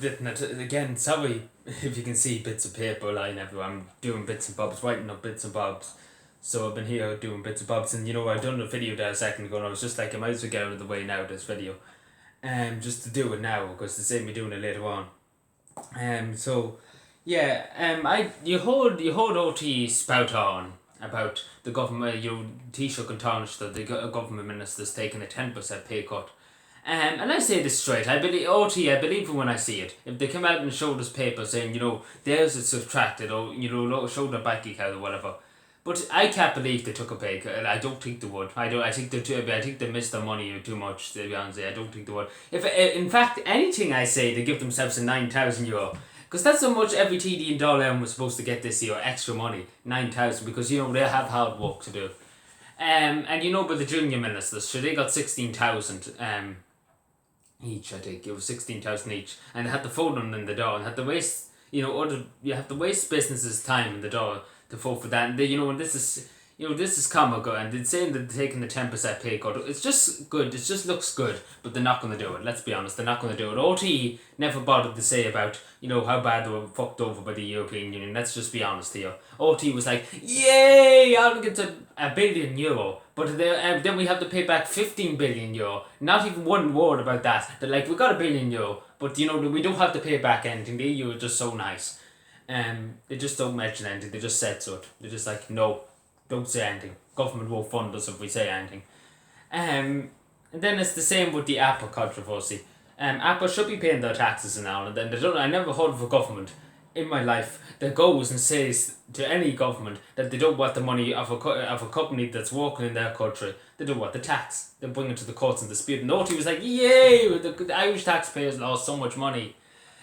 again, sorry if you can see bits of paper lying everywhere. I'm doing bits and bobs, writing up bits and bobs. So I've been here doing bits and bobs, and I've done a video there a second ago, and I was just like, I might as well get out of the way now, this video. Just to do it now, because to save me doing it later on. You heard OT spout on about the government, Taoiseach and Taoiseach, the government ministers taking a 10% pay cut. And I say this straight, I believe it when I see it. If they come out and show this paper saying, theirs is subtracted, or, show their bank account or whatever. But I can't believe they took a pay cut. I don't think they would. I think they missed their money too much, to be honest. I don't think they would. If in fact anything I say, they give themselves a €9,000. Because that's how much every TD and Dáil was supposed to get this year, extra money, 9,000, because they have hard work to do. But the junior ministers, so they got 16,000 each, I think. It was 16,000 each. And they had to phone them in the door and had to waste, you have to waste businesses' time in the door to vote for that. And this is comical, and they're saying that they're taking the 10% pay cut. It's just good, it just looks good, but they're not going to do it. Let's be honest, they're not going to do it. OT never bothered to say about, how bad they were fucked over by the European Union. Let's just be honest here. OT was like, yay, I'll get to €1 billion. But then we have to pay back €15 billion. Not even one word about that. They're like, we got €1 billion, but we don't have to pay back anything. The EU is just so nice. They just don't mention anything. They just said so. They're just like, no, don't say anything. Government won't fund us if we say anything. And then it's the same with the Apple controversy. Apple should be paying their taxes now and then. I never heard of a government in my life that goes and says to any government that they don't want the money of a company that's working in their country. They don't want the tax. They bring it to the courts and dispute. And OT was like, yay, the Irish taxpayers lost so much money.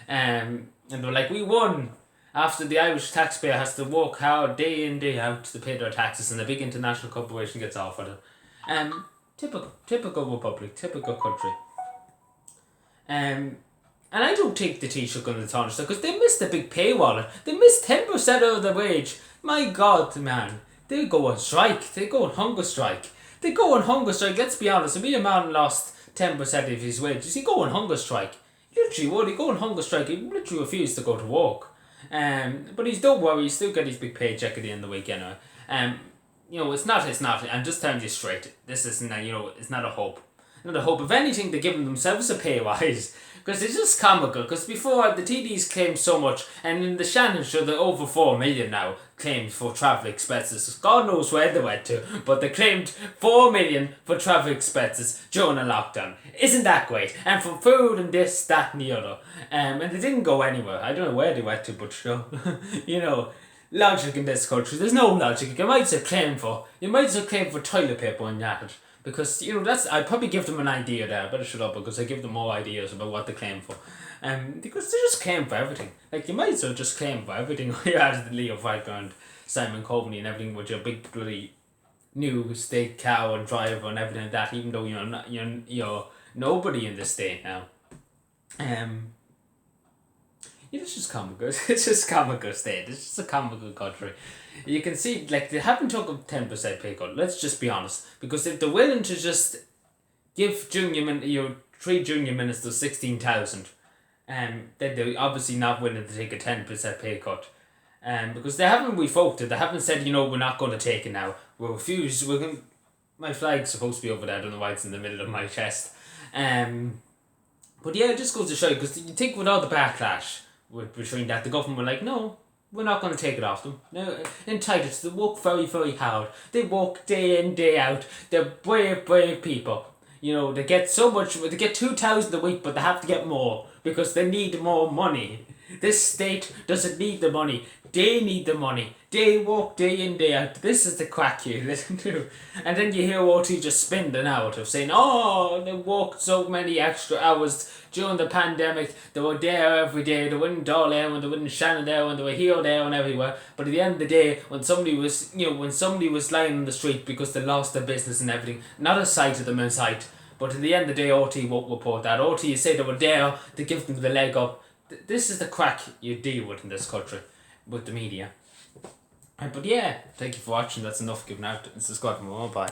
And they're like, we won. After the Irish taxpayer has to work hard day in, day out to pay their taxes, and a big international corporation gets offered it. Typical republic, typical country. And I don't take the Taoiseach and the Taoiseach, because they missed the big pay wallet. They missed 10% of the wage. My God, man. They go on strike. They go on hunger strike. Let's be honest. If a man lost 10% of his wages, he'd go on hunger strike. Literally would. He'd go on hunger strike. He'd literally refuse to go to work. But don't worry, he's still get his big paycheck at the end of the week anyway. It's not, I'm just telling you straight, this isn't, it's not a hope. Not a hope. If anything, they're giving themselves a pay rise. Because it's just comical, because before the TDs claimed so much, and in the Shannon show they're over 4 million now claimed for travel expenses. God knows where they went to, but they claimed 4 million for travel expenses during a lockdown. Isn't that great? And for food and this, that and the other. And they didn't go anywhere. I don't know where they went to, but sure. Logic in this country. There's no logic. You might as well claim for toilet paper and that. Because, I'd probably give them an idea there. I better shut up, because I give them more ideas about what they claim for. Because they just claim for everything. Like, you might as well just claim for everything. You're out of the Leo Varadkar and Simon Coveney and everything with your big bloody new state cow and driver and everything like that, even though you're nobody in the state now. It's just comical. It's just comical state. It's just a comical country. You can see, like, they haven't took a 10% pay cut. Let's just be honest. Because if they're willing to just give 3 junior ministers 16,000, then they're obviously not willing to take a 10% pay cut. Because they haven't revoked it. They haven't said, we're not going to take it now. We'll refuse. My flag's supposed to be over there. I don't know why it's in the middle of my chest. But yeah, it just goes to show you, because you think with all the backlash between that, the government were like, no, we're not going to take it off them. They're entitled to. They work very, very hard. They work day in, day out. They're brave, brave people. They get so much. They get 2,000 a week, but they have to get more because they need more money. This state doesn't need the money. They need the money. They work day in, day out. This is the crack you listen to. And then you hear OT just spinning out of saying, they worked so many extra hours during the pandemic. They were there every day. They were in Dáil there, and they were in Shannon there, and they were here, there, and everywhere. But at the end of the day, when somebody was lying on the street because they lost their business and everything, not a sight of them in sight. But at the end of the day, OT won't report that. OT, you say they were there to give them the leg up. This is the crack you deal with in this country, with the media. But yeah, thank you for watching. That's enough given out. This is Scott. Bye.